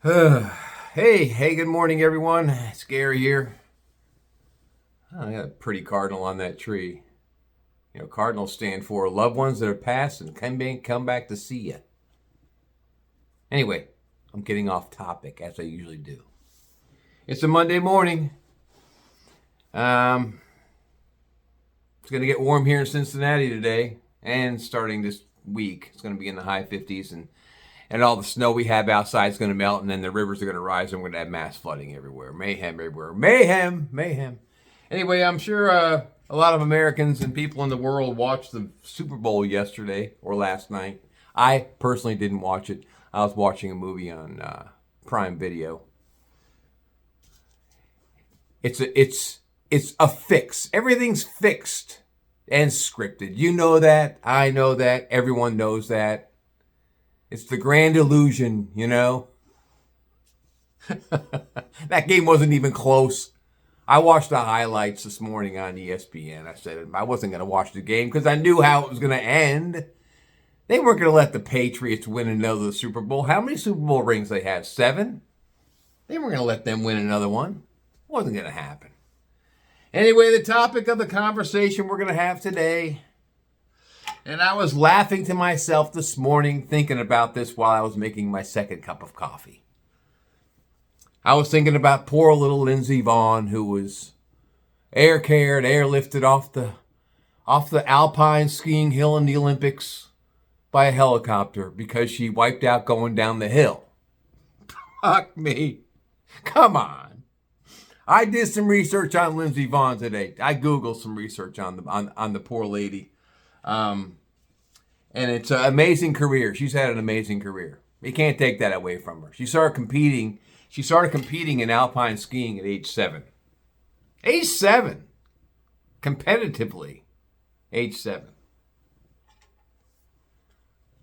Hey, good morning, everyone. It's Gary here. I got a pretty cardinal on that tree. You know, cardinals stand for loved ones that are passed and come back to see you. Anyway, I'm getting off topic as I usually do. It's a Monday morning. Um, it's going to get warm here in Cincinnati today, and starting this week, it's going to be in the high 50s, and all the snow we have outside is going to melt, and then the rivers are going to rise, and we're going to have mass flooding everywhere. Mayhem everywhere. Mayhem. Anyway, I'm sure a lot of Americans and people in the world watched the Super Bowl yesterday or last night. I personally didn't watch it. I was watching a movie on Prime Video. It's a fix. Everything's fixed and scripted. You know that. I know that. Everyone knows that. It's the grand illusion, you know? That game wasn't even close. I watched the highlights this morning on ESPN. I said I wasn't going to watch the game because I knew how it was going to end. They weren't going to let the Patriots win another Super Bowl. How many Super Bowl rings they have? 7? They weren't going to let them win another one. It wasn't going to happen. Anyway, the topic of the conversation we're going to have today, and I was laughing to myself this morning thinking about this while I was making my second cup of coffee. I was thinking about poor little Lindsey Vonn, who was airlifted off the Alpine skiing hill in the Olympics by a helicopter because she wiped out going down the hill. Fuck me. Come on. I did some research on Lindsey Vonn today. I Googled some research on the poor lady. And it's an amazing career. She's had an amazing career. You can't take that away from her. She started competing in alpine skiing at age 7. Age 7. Competitively. Age 7.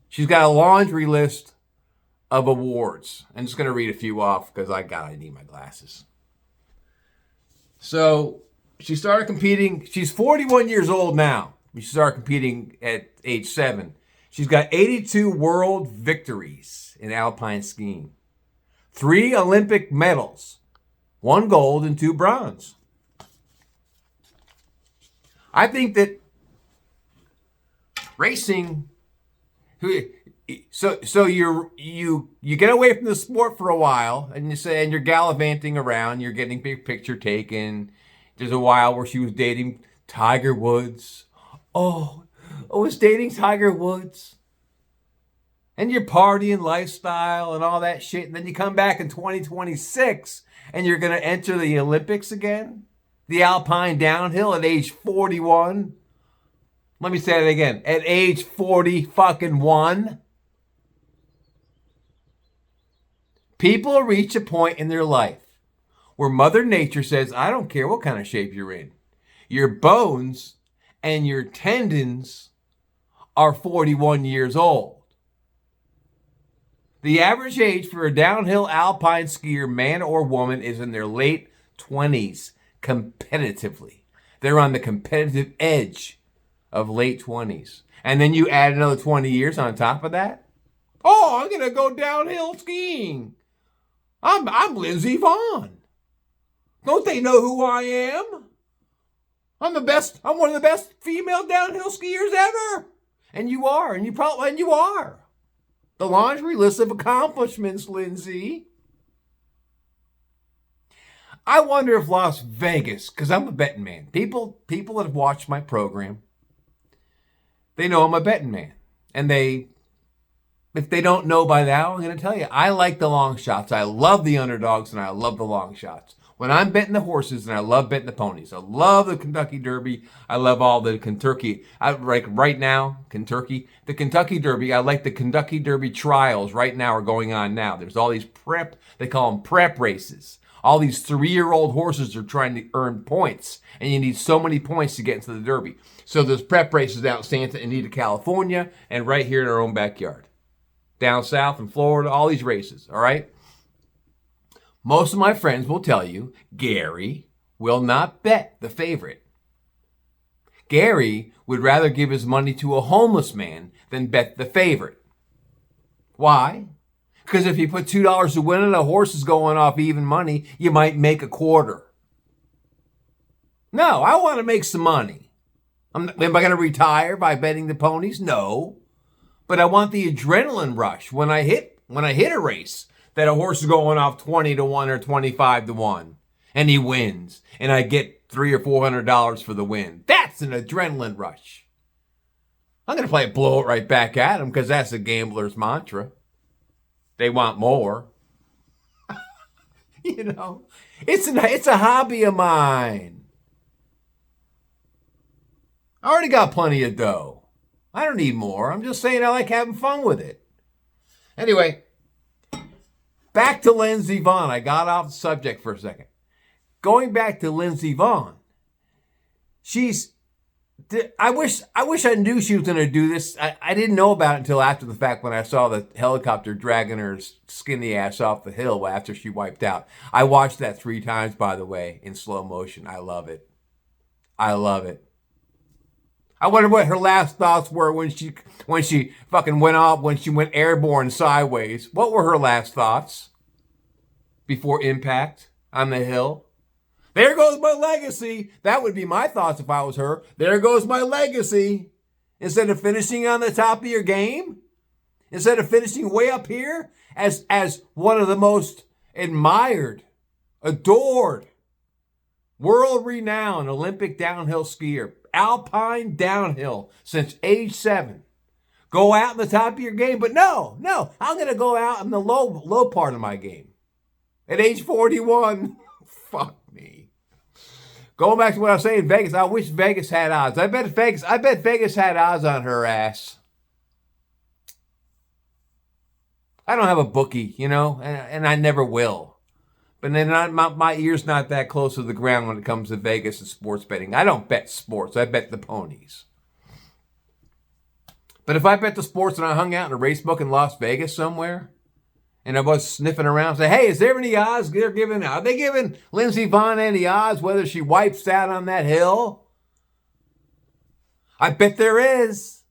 She's got a laundry list of awards. I'm just going to read a few off because I need my glasses. So she started competing. She's 41 years old now. She started competing at age 7. She's got 82 world victories in alpine skiing. 3 Olympic medals. 1 gold and 2 bronze. I think that racing, so you get away from the sport for a while, and you're gallivanting around, you're getting big picture taken. There's a while where she was dating Tiger Woods. Oh, was dating Tiger Woods. And your partying lifestyle and all that shit. And then you come back in 2026 and you're going to enter the Olympics again. The Alpine downhill at age 41. Let me say that again. At age 41. People reach a point in their life where Mother Nature says, I don't care what kind of shape you're in. Your bones and your tendons are 41 years old. The average age for a downhill alpine skier, man or woman, is in their late 20s competitively. They're on the competitive edge of late 20s. And then you add another 20 years on top of that. Oh, I'm going to go downhill skiing. I'm Lindsey Vonn. Don't they know who I am? I'm one of the best female downhill skiers ever. And you are, and you are. The laundry list of accomplishments, Lindsey. I wonder if Las Vegas, because I'm a betting man. People that have watched my program, they know I'm a betting man. And if they don't know by now, I'm going to tell you, I like the long shots. I love the underdogs, and I love the long shots. When I'm betting the horses, and I love betting the ponies. I love the Kentucky Derby. I love all the Kentucky. Right now, Kentucky. The Kentucky Derby, I like the Kentucky Derby trials right now are going on now. There's all these they call them prep races. All these 3-year-old horses are trying to earn points. And you need so many points to get into the Derby. So there's prep races out in Santa Anita, California, and right here in our own backyard. Down south in Florida, all these races, all right? Most of my friends will tell you, Gary will not bet the favorite. Gary would rather give his money to a homeless man than bet the favorite. Why? Because if you put $2 to win and a horse is going off even money, you might make a quarter. No, I want to make some money. Am I going to retire by betting the ponies? No. But I want the adrenaline rush when I hit a race that a horse is going off 20 to 1 or 25 to 1 and he wins and I get $300 or $400 for the win. That's an adrenaline rush. I'm going to play blow it right back at them because that's a gambler's mantra. They want more. You know, it's a hobby of mine. I already got plenty of dough. I don't need more. I'm just saying I like having fun with it. Anyway, back to Lindsey Vonn. I got off the subject for a second. Going back to Lindsey Vonn. I wish I knew she was going to do this. I didn't know about it until after the fact when I saw the helicopter dragging her skinny ass off the hill after she wiped out. I watched that 3 times, by the way, in slow motion. I love it. I love it. I wonder what her last thoughts were when she fucking went off, when she went airborne sideways. What were her last thoughts before impact on the hill? There goes my legacy. That would be my thoughts if I was her. There goes my legacy. Instead of finishing on the top of your game, instead of finishing way up here as one of the most admired, adored, world-renowned Olympic downhill skier, Alpine downhill since age 7. Go out in the top of your game, but no, I'm going to go out in the low part of my game. At age 41, fuck me. Going back to what I was saying, Vegas, I wish Vegas had odds. I bet Vegas had odds on her ass. I don't have a bookie, you know, and I never will. But then my ear's not that close to the ground when it comes to Vegas and sports betting. I don't bet sports. I bet the ponies. But if I bet the sports and I hung out in a race book in Las Vegas somewhere, and I was sniffing around, say, hey, is there any odds are they giving Lindsey Vonn any odds whether she wipes out on that hill? I bet there is.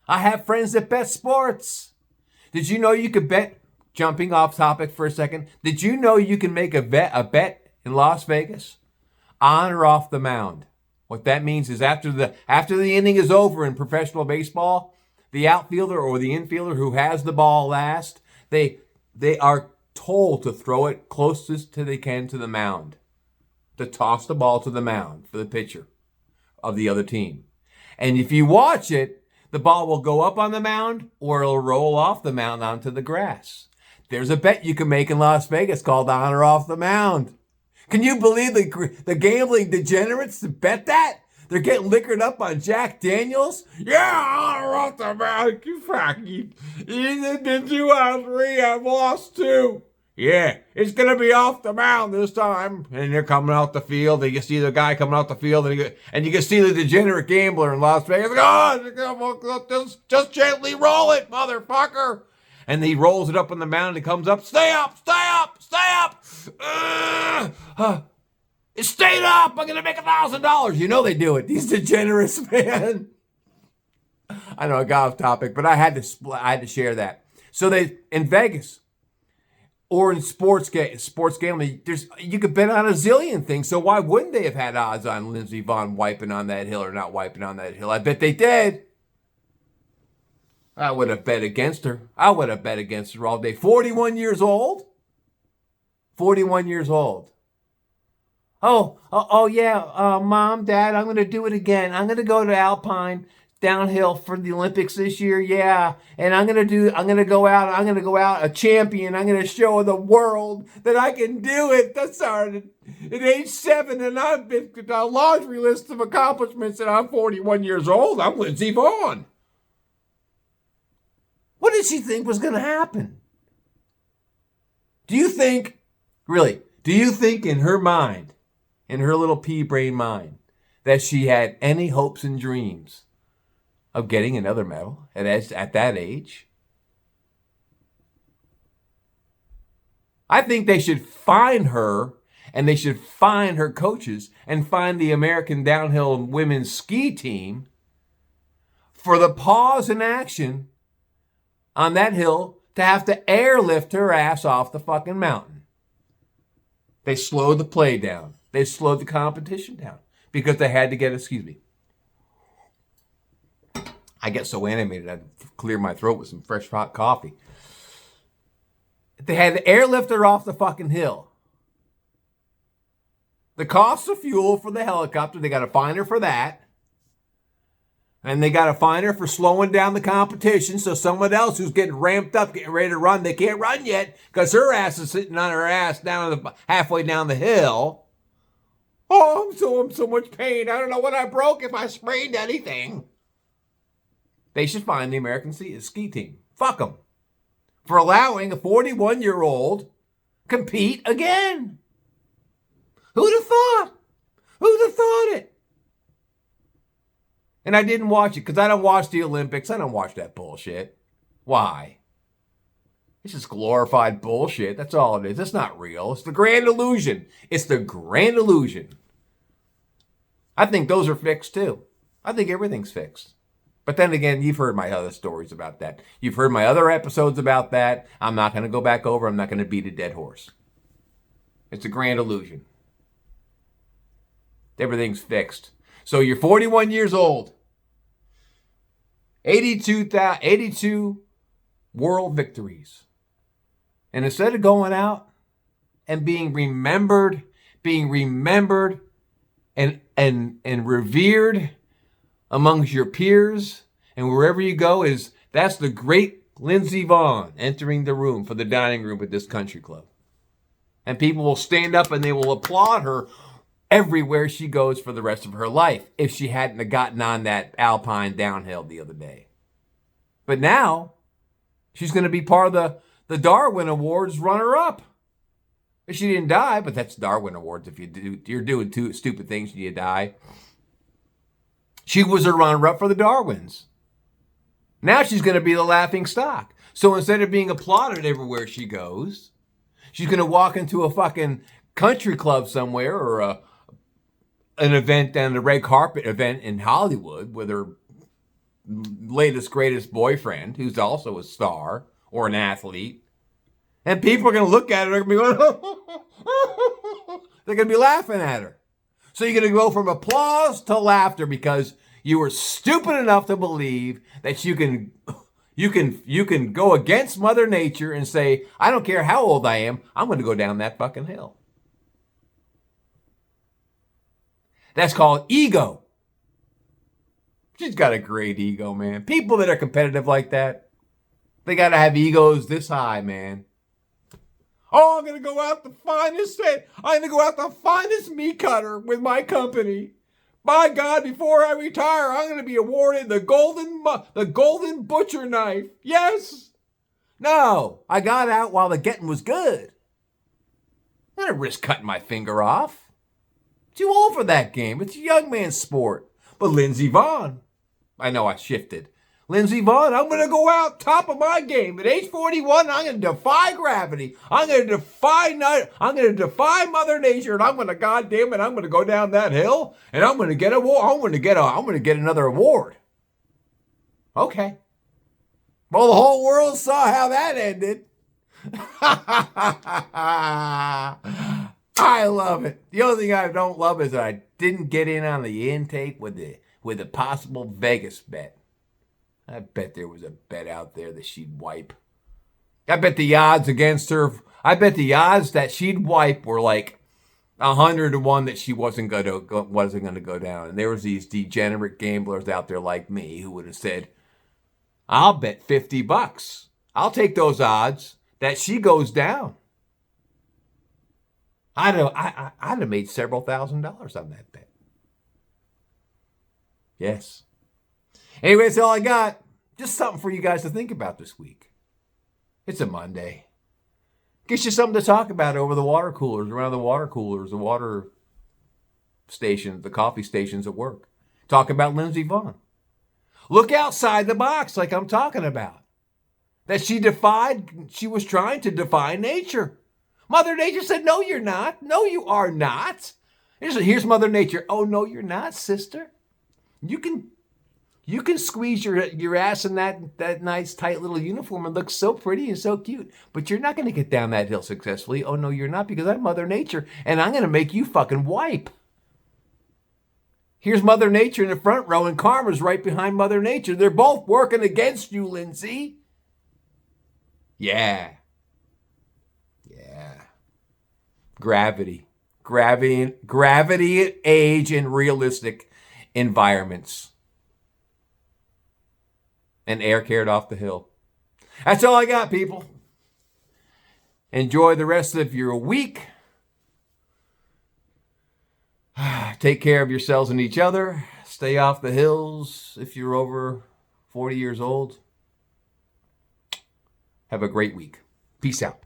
I have friends that bet sports. Did you know you could bet, jumping off topic for a second, did you know you can make a bet in Las Vegas on or off the mound? What that means is after the inning is over in professional baseball, the outfielder or the infielder who has the ball last, they are told to throw it closest to they can to the mound, to toss the ball to the mound for the pitcher of the other team. And if you watch it, the ball will go up on the mound or it'll roll off the mound onto the grass. There's a bet you can make in Las Vegas called on or off the mound. Can you believe the gambling degenerates to bet that? They're getting liquored up on Jack Daniels. Yeah, on or off the mound. You fucking, you did 2 out of 3. I've lost 2. Yeah, it's going to be off the mound this time. And they're coming out the field. And you see the guy coming out the field. And you can see the degenerate gambler in Las Vegas. Oh, just gently roll it, motherfucker. And he rolls it up on the mound and it comes up. Stay up, stay up, stay up. It stayed up. I'm going to make $1,000. You know they do it. These degenerates, man. I know I got off topic, but I had to share that. So they in Vegas or in sports gambling, you could bet on a zillion things. So why wouldn't they have had odds on Lindsey Vonn wiping on that hill or not wiping on that hill? I bet they did. I would have bet against her. I would have bet against her all day. 41 years old. 41 years old. Oh yeah, Mom, Dad, I'm going to do it again. I'm going to go to Alpine downhill for the Olympics this year. Yeah. And I'm going to go out a champion. I'm going to show the world that I can do it. That started at age 7 and I've been a laundry list of accomplishments and I'm 41 years old. I'm Lindsey Vonn. What did she think was going to happen? Do you think in her mind, in her little pea-brain mind, that she had any hopes and dreams of getting another medal at that age? I think they should find her, and they should find her coaches, and find the American downhill women's ski team for the pause in action on that hill to have to airlift her ass off the fucking mountain. They slowed the play down. They slowed the competition down because they had to get, excuse me. I get so animated, I had to clear my throat with some fresh hot coffee. They had to airlift her off the fucking hill. The cost of fuel for the helicopter, they got to fine her for that. And they got to fine her for slowing down the competition so someone else who's getting ramped up, getting ready to run, they can't run yet because her ass is sitting on her ass halfway down the hill. Oh, I'm so much pain. I don't know what I broke, if I sprained anything. They should fine the American ski team. Fuck them. For allowing a 41-year-old compete again. Who'd have thought? Who'd have thought it? And I didn't watch it because I don't watch the Olympics. I don't watch that bullshit. Why? It's just glorified bullshit. That's all it is. It's not real. It's the grand illusion. It's the grand illusion. I think those are fixed too. I think everything's fixed. But then again, you've heard my other stories about that. You've heard my other episodes about that. I'm not going to go back over. I'm not going to beat a dead horse. It's a grand illusion. Everything's fixed. So you're 41 years old. 82 world victories. And instead of going out and being remembered and revered amongst your peers and wherever you go, that's the great Lindsey Vonn entering the room for the dining room at this country club. And people will stand up and they will applaud her everywhere she goes for the rest of her life if she hadn't have gotten on that Alpine downhill the other day. But now, she's going to be part of the Darwin Awards runner-up. She didn't die, but that's Darwin Awards. If you're doing two stupid things and you die. She was a runner-up for the Darwins. Now she's going to be the laughing stock. So instead of being applauded everywhere she goes, she's going to walk into a fucking country club somewhere or an event down the red carpet event in Hollywood with her latest, greatest boyfriend, who's also a star or an athlete. And people are going to look at her, they're going to be going, they're going to be laughing at her. So you're going to go from applause to laughter because you were stupid enough to believe that you can go against Mother Nature and say, I don't care how old I am, I'm going to go down that fucking hill. That's called ego. She's got a great ego, man. People that are competitive like that, they got to have egos this high, man. Oh, I'm going to go out the finest set. I'm going to go out the finest meat cutter with my company. By God, before I retire, I'm going to be awarded the golden butcher knife. Yes. No, I got out while the getting was good. I don't risk cutting my finger off. Too old for that game. It's a young man's sport. But Lindsey Vonn, I know I shifted. Lindsey Vonn, I'm going to go out top of my game. At age 41, I'm going to defy gravity. I'm going to defy Mother Nature, and I'm going to, goddamn it, I'm going to go down that hill, and I'm going to get a award. I'm going to get another award. Okay. Well, the whole world saw how that ended. I love it. The only thing I don't love is that I didn't get in on the intake with the possible Vegas bet. I bet there was a bet out there that she'd wipe. I bet the odds against her, I bet the odds that she'd wipe were like 100-1 that she wasn't going to go down. And there was these degenerate gamblers out there like me who would have said, I'll bet $50. I'll take those odds that she goes down. I'd have made several $1,000s on that bet. Yes. Anyway, that's all I got. Just something for you guys to think about this week. It's a Monday. Gives you something to talk about over the water coolers, around the water coolers, the water stations, the coffee stations at work. Talk about Lindsey Vonn. Look outside the box like I'm talking about. That she was trying to defy nature. Mother Nature said, no, you're not. No, you are not. Here's Mother Nature. Oh, no, you're not, sister. You You can squeeze your ass in that nice tight little uniform and look so pretty and so cute, but you're not going to get down that hill successfully. Oh no, you're not, because I'm Mother Nature and I'm going to make you fucking wipe. Here's Mother Nature in the front row and Karma's right behind Mother Nature. They're both working against you, Lindsey. Yeah. Yeah. Gravity, age, and realistic environments. And air carried off the hill. That's all I got, people. Enjoy the rest of your week. Take care of yourselves and each other. Stay off the hills if you're over 40 years old. Have a great week. Peace out.